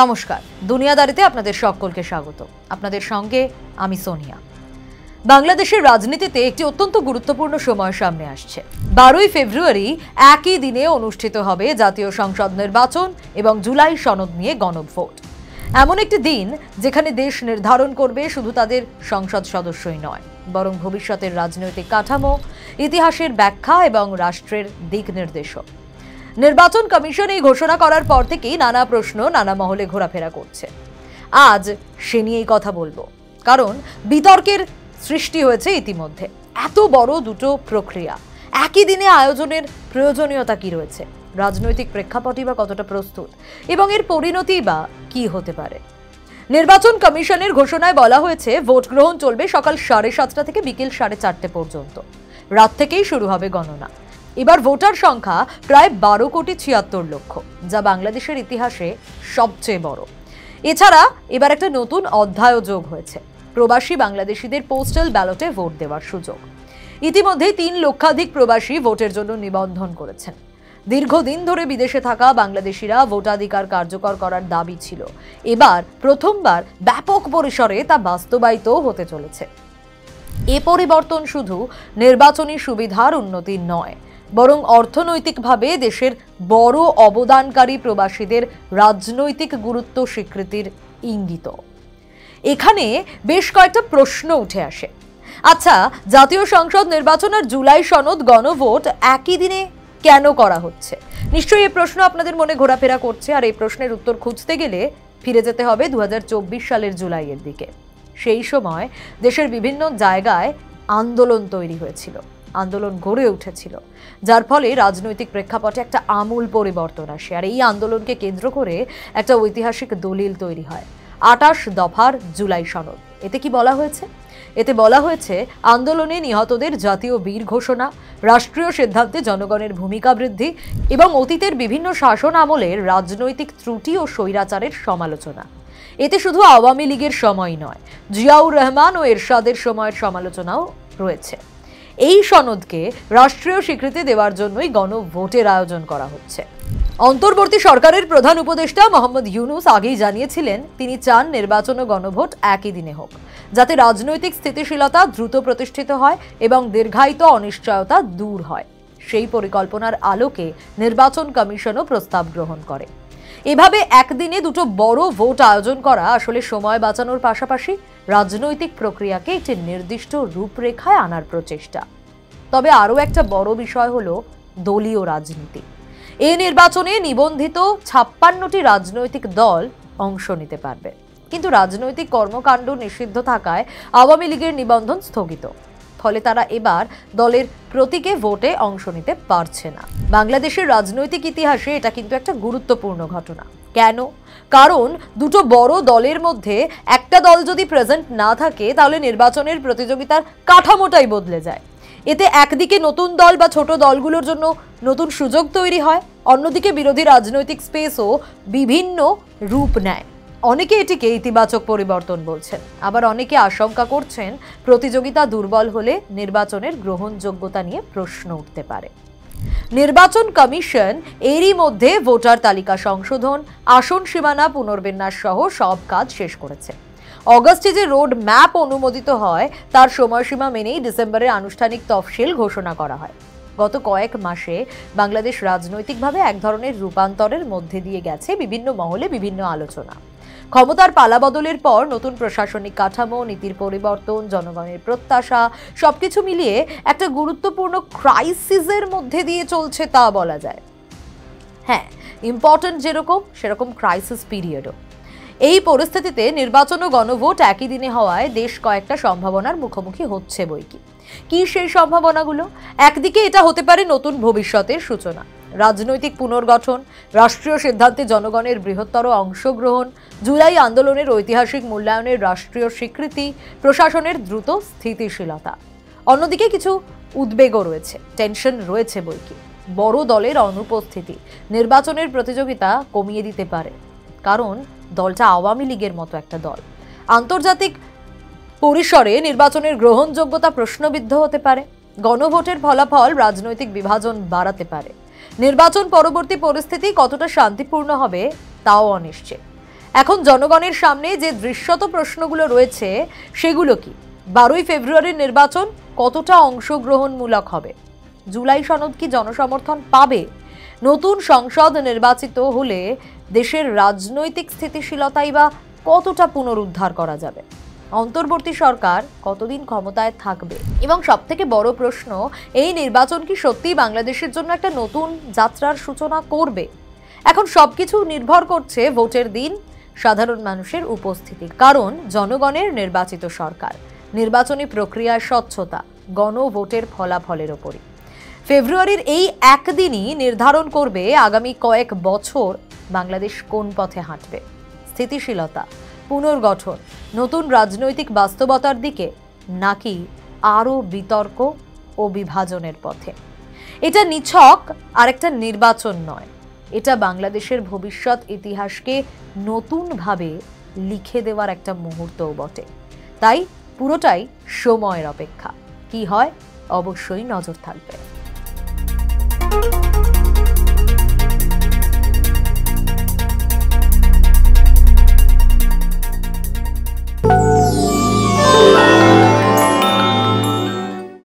নমস্কার, দুনিয়াদারিতে আপনাদের সকলকে স্বাগত। আপনাদের সঙ্গে আমি সোনিয়া। বাংলাদেশের রাজনীতিতে একটি অত্যন্ত গুরুত্বপূর্ণ সময় সামনে আসছে। 12ই ফেব্রুয়ারি একই দিনে অনুষ্ঠিত হবে জাতীয় সংসদ নির্বাচন এবং জুলাই সনদ নিয়ে গণভোট। এমন একটি দিন যেখানে দেশ নির্ধারণ করবে শুধু তাদের সংসদ সদস্যই নয়, বরং ভবিষ্যতের রাজনৈতিক কাঠামো, ইতিহাসের ব্যাখ্যা এবং রাষ্ট্রের দিক নির্দেশক। নির্বাচন কমিশন এই ঘোষণা করার পর থেকেই নানা প্রশ্ন নানা মহলে ঘোরাফেরা করছে। আজ সে নিয়েই কথা বলবো, কারণ বিতর্কের সৃষ্টি হয়েছে ইতিমধ্যে। এত বড় দুটো প্রক্রিয়া একই দিনে আয়োজনের প্রয়োজনীয়তা কি রয়েছে, রাজনৈতিক প্রেক্ষাপটই বা কতটা প্রস্তুত, এবং এর পরিণতি বা কি হতে পারে। নির্বাচন কমিশনের ঘোষণায় বলা হয়েছে ভোট গ্রহণ চলবে সকাল 7:30 থেকে বিকেল 4:30 পর্যন্ত। রাত থেকেই শুরু হবে গণনা। এবার ভোটার সংখ্যা প্রায় 12,76,00,000, যা বাংলাদেশের ইতিহাসে সবচেয়ে বড়। এছাড়া এবার একটা নতুন অধ্যায়ও যোগ হয়েছে, প্রবাসী বাংলাদেশিদের পোস্টাল ব্যালটে ভোট দেওয়ার সুযোগ। ইতিমধ্যে 3 লক্ষাধিক প্রবাসী ভোটের জন্য নিবন্ধন করেছেন। দীর্ঘদিন ধরে বিদেশে থাকা বাংলাদেশিরা ভোটাধিকার কার্যকর করার দাবি ছিল। এবার প্রথমবার ব্যাপক পরিসরে তা বাস্তবায়িত হতে চলেছে। এ পরিবর্তন শুধু নির্বাচনী সুবিধার উন্নতি নয়, বরং অর্থনৈতিকভাবে দেশের বড় অবদানকারী প্রবাসীদের রাজনৈতিক গুরুত্ব স্বীকৃতির ইঙ্গিত। এখানে বেশ কয়েকটা প্রশ্ন উঠে আসে। আচ্ছা, জাতীয় সংসদ নির্বাচন আর জুলাই সনদ গণভোট একই দিনে কেন করা হচ্ছে? নিশ্চয়ই এই প্রশ্ন আপনাদের মনে ঘোরাফেরা করছে, আর এই প্রশ্নের উত্তর খুঁজতে গেলে ফিরে যেতে হবে 2024 সালের জুলাইয়ের দিকে। সেই সময় দেশের বিভিন্ন জায়গায় আন্দোলন তৈরি হয়েছিল, আন্দোলন গড়ে উঠেছিল, যার ফলে রাজনৈতিক প্রেক্ষাপটে একটা আমূল পরিবর্তন আসে। আর এই আন্দোলনকে কেন্দ্র করে একটা ঐতিহাসিক দলিল তৈরি হয়, 28 দফার জুলাই সনদ। এতে কি বলা হয়েছে? এতে বলা হয়েছে আন্দোলনে নিহতদের জাতীয় বীর ঘোষণা, রাষ্ট্রীয় সিদ্ধান্তে জনগণের ভূমিকা বৃদ্ধি এবং অতীতের বিভিন্ন শাসন আমলের রাজনৈতিক ত্রুটি ও স্বৈরাচারের সমালোচনা। এতে শুধু আওয়ামী লীগের সময় নয়, জিয়াউর রহমান ও এরশাদের সময়ের সমালোচনাও রয়েছে। এই সনদকে রাষ্ট্রীয় স্বীকৃতি দেওয়ার জন্যই গণভোটের আয়োজন করা হচ্ছে। অন্তর্বর্তী সরকারের প্রধান উপদেষ্টা মোহাম্মদ ইউনূস আগেই জানিয়েছিলেন তিনি চান নির্বাচন ও গণভোট একই দিনে হোক, যাতে রাজনৈতিক স্থিতিশীলতা দ্রুত প্রতিষ্ঠিত হয় এবং দীর্ঘায়িত অনিশ্চয়তা দূর হয়। সেই পরিকল্পনার আলোকে নির্বাচন কমিশনও প্রস্তাব গ্রহণ করে। এভাবে একদিনে দুটো বড় ভোট আয়োজন করা আসলে সময় বাঁচানোর পাশাপাশি রাজনৈতিক প্রক্রিয়াকে একটি নির্দিষ্ট রূপরেখায় আনার প্রচেষ্টা। তবে আরও একটা বড় বিষয় হলো দলীয় রাজনীতি। এই নির্বাচনে নিবন্ধিত 56টি রাজনৈতিক দল অংশ নিতে পারবে, কিন্তু রাজনৈতিক কর্মকাণ্ড নিষিদ্ধ থাকায় আওয়ামী লীগের নিবন্ধন স্থগিত। ফলে তারা এবার দলের প্রতীকে ভোটে অংশ নিতে পারছে না। বাংলাদেশের রাজনৈতিক ইতিহাসে এটা কিন্তু একটা গুরুত্বপূর্ণ ঘটনা। কেন? কারণ দুটো বড় দলের মধ্যে একটা দল যদি প্রেজেন্ট না থাকে, তাহলে নির্বাচনের প্রতিযোগিতার কাঠামোটাই বদলে যায়। এতে একদিকে নতুন দল বা ছোট দলগুলোর জন্য নতুন সুযোগ তৈরি হয়, অন্যদিকে বিরোধী রাজনৈতিক স্পেসও বিভিন্ন রূপ নেয়। অনেকে এটিকে ইতিবাচক পরিবর্তন বলছেন, আবার অনেকে আশঙ্কা করছেন প্রতিযোগিতা দুর্বল হলে নির্বাচনের গ্রহণযোগ্যতা নিয়ে প্রশ্ন উঠতে পারে। নির্বাচন কমিশন এরই মধ্যে ভোটার তালিকা সংশোধন, আসন সীমানা পুনর্বিন্যাস সহ সব কাজ শেষ করেছে। অগস্টে যে রোড ম্যাপ অনুমোদিত হয় তার সময়সীমা মেনেই ডিসেম্বরে আনুষ্ঠানিক তফসিল ঘোষণা করা হয়। গত কয়েক মাসে বাংলাদেশ রাজনৈতিকভাবে এক ধরনের রূপান্তরের মধ্যে দিয়ে গেছে, বিভিন্ন মহলে বিভিন্ন আলোচনা। ক্ষমতার পালাবদলের পর নতুন প্রশাসনিক কাঠামো, নীতির পরিবর্তন, জনগণের প্রত্যাশা সবকিছু মিলিয়ে একটা গুরুত্বপূর্ণ ক্রাইসিসের মধ্যে দিয়ে চলছে তা বলা যায়। হ্যাঁ, ইম্পর্টেন্ট যেরকম সেরকম ক্রাইসিস পিরিয়ডও। এই পরিস্থিতিতে নির্বাচন ও গণভোট একই দিনে হওয়ায় দেশ কয়েকটা সম্ভাবনার মুখোমুখি হচ্ছে বইকি। কি সেই সম্ভাবনাগুলো? একদিকে এটা হতে পারে নতুন ভবিষ্যতের সূচনা, রাজনৈতিক পুনর্গঠন, রাষ্ট্রীয় সিদ্ধান্তে জনগণের বৃহত্তর অংশগ্রহণ, জুলাই আন্দোলনের ঐতিহাসিক মূল্যায়নের রাষ্ট্রীয় স্বীকৃতি, প্রশাসনের দ্রুত স্থিতিশীলতা। অন্যদিকে কিছু উদ্বেগও রয়েছে, টেনশন রয়েছে বইকি। বড় দলের অনুপস্থিতি নির্বাচনের প্রতিযোগিতা কমিয়ে দিতে পারে, কারণ দলটা আওয়ামী লীগের মতো একটা দল। আন্তর্জাতিক পরিসরে নির্বাচনের গ্রহণযোগ্যতা প্রশ্নবিদ্ধ হতে পারে। গণভোটের ফলাফল রাজনৈতিক বিভাজন বাড়াতে পারে। নির্বাচন পরবর্তী পরিস্থিতি কতটা শান্তিপূর্ণ হবে তাও অনিশ্চিত। এখন জনগণের সামনে যে দৃশ্যত প্রশ্নগুলো রয়েছে সেগুলো কি? 12ই ফেব্রুয়ারির নির্বাচন কতটা অংশগ্রহণমূলক হবে? জুলাই সনদ কি জনসমর্থন পাবে? নতুন সংসদ নির্বাচিত হলে দেশের রাজনৈতিক স্থিতিশীলতাই বা কতটা পুনরুদ্ধার করা যাবে? অন্তর্বর্তী সরকার কতদিন ক্ষমতায় থাকবে? এবং সবথেকে বড় প্রশ্ন, এই নির্বাচন কি সত্যিই বাংলাদেশের জন্য একটা নতুন যাত্রার সূচনা করবে? এখন সবকিছু নির্ভর করছে ভোটের দিন সাধারণ মানুষের উপস্থিতি, কারণ জনগণের নির্বাচিত সরকার, নির্বাচনী প্রক্রিয়ার স্বচ্ছতা, গণভোটের ফলাফলের ওপরই। ফেব্রুয়ারির এই একদিনই নির্ধারণ করবে আগামী কয়েক বছর বাংলাদেশ কোন পথে হাঁটবে। স্থিতিশীলতা, পুনর্গঠন, নতুন রাজনৈতিক বাস্তবতার দিকে, নাকি আরও বিতর্ক ও বিভাজনের পথে? এটা নিছক আরেকটা নির্বাচন নয়, এটা বাংলাদেশের ভবিষ্যৎ ইতিহাসকে নতুনভাবে লিখে দেওয়ার একটা মুহূর্তও বটে। তাই পুরোটাই সময়ের অপেক্ষা। কি হয় অবশ্যই নজর থাকবে।